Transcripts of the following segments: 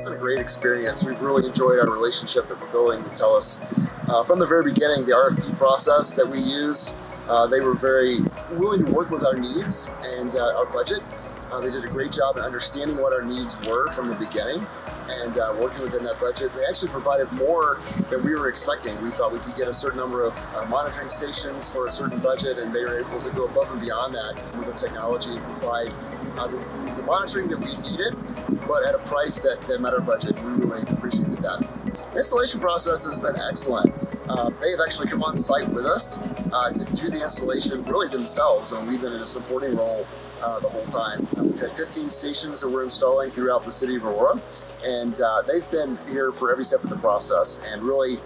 been a great experience. We've really enjoyed our relationship that we're building with TELUS. From the very beginning, the RFP process that we used, they were very willing to work with our needs and our budget. They did a great job in understanding what our needs were from the beginning and working within that budget. They actually provided more than we were expecting. We thought we could get a certain number of monitoring stations for a certain budget, and they were able to go above and beyond that with the technology and provide the monitoring that we needed, but at a price that met our budget. We really appreciated that. The installation process has been excellent. They have actually come on site with us to do the installation really themselves, and we've been in a supporting role the whole time. We've had 15 stations that we're installing throughout the city of Aurora, and they've been here for every step of the process and really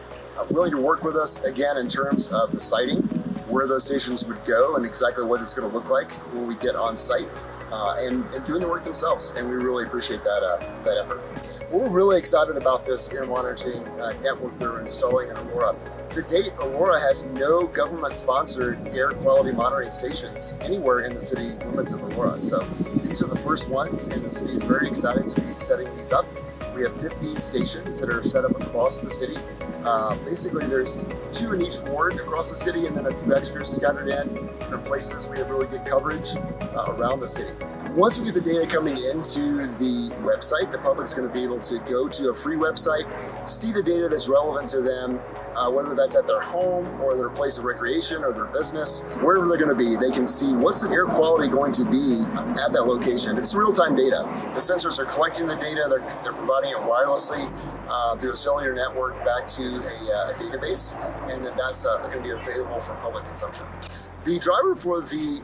willing to work with us again in terms of the siting, where those stations would go and exactly what it's going to look like when we get on site, and doing the work themselves. And we really appreciate that effort. We're really excited about this air monitoring network that we're installing in Aurora. To date, Aurora has no government-sponsored air quality monitoring stations anywhere in the city limits of Aurora. So these are the first ones, and the city is very excited to be setting these up. We have 15 stations that are set up across the city. Basically, there's 2 in each ward across the city, and then a few extras scattered in different places. We have really good coverage around the city. Once we get the data coming into the website, the public's going to be able to go to a free website, see the data that's relevant to them, whether that's at their home or their place of recreation or their business, wherever they're going to be. They can see what's the air quality going to be at that location. It's real-time data. The sensors are collecting the data. They're providing it wirelessly through a cellular network back to a database, and then that's going to be available for public consumption. The driver for the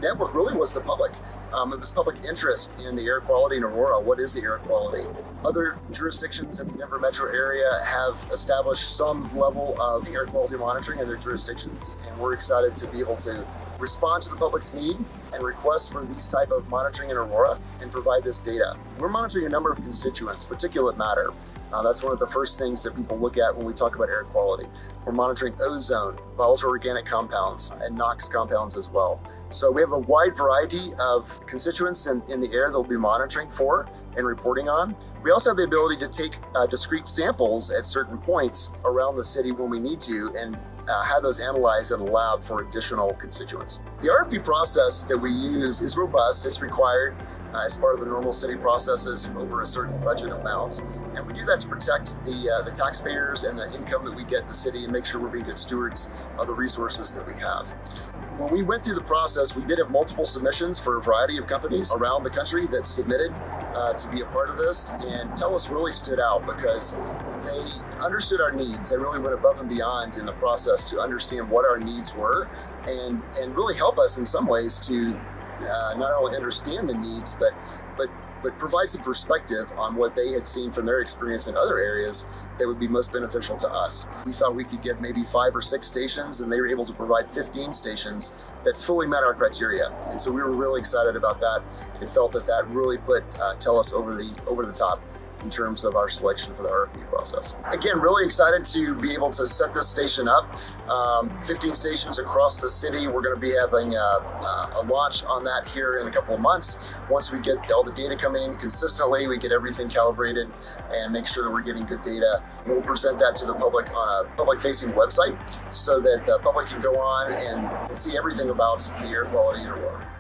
network really was the public. It was public interest in the air quality in Aurora. What is the air quality? Other jurisdictions in the Denver metro area have established some level of air quality monitoring in their jurisdictions, and we're excited to be able to respond to the public's need and requests for these type of monitoring in Aurora and provide this data. We're monitoring a number of constituents, particulate matter. That's one of the first things that people look at when we talk about air quality. We're monitoring ozone, volatile organic compounds, and NOx compounds as well. So we have a wide variety of constituents in the air that we'll be monitoring for and reporting on. We also have the ability to take discrete samples at certain points around the city when we need to, and have those analyzed in a lab for additional constituents. The RFP process that we use is robust. It's required as part of the normal city processes over a certain budget amount. And we do that to protect the taxpayers and the income that we get in the city and make sure we're being good stewards of the resources that we have. When we went through the process, we did have multiple submissions for a variety of companies around the country that submitted to be a part of this, and TELUS really stood out because they understood our needs. They really went above and beyond in the process to understand what our needs were and really help us in some ways to not only understand the needs, but provide some perspective on what they had seen from their experience in other areas that would be most beneficial to us. We thought we could get maybe 5 or 6 stations, and they were able to provide 15 stations that fully met our criteria. And so we were really excited about that and felt that really put TELUS over the top in terms of our selection for the RFP process. Again, really excited to be able to set this station up. 15 stations across the city. We're going to be having a launch on that here in a couple of months. Once we get all the data coming in consistently, we get everything calibrated and make sure that we're getting good data. And we'll present that to the public on a public-facing website so that the public can go on and see everything about the air quality in Aurora.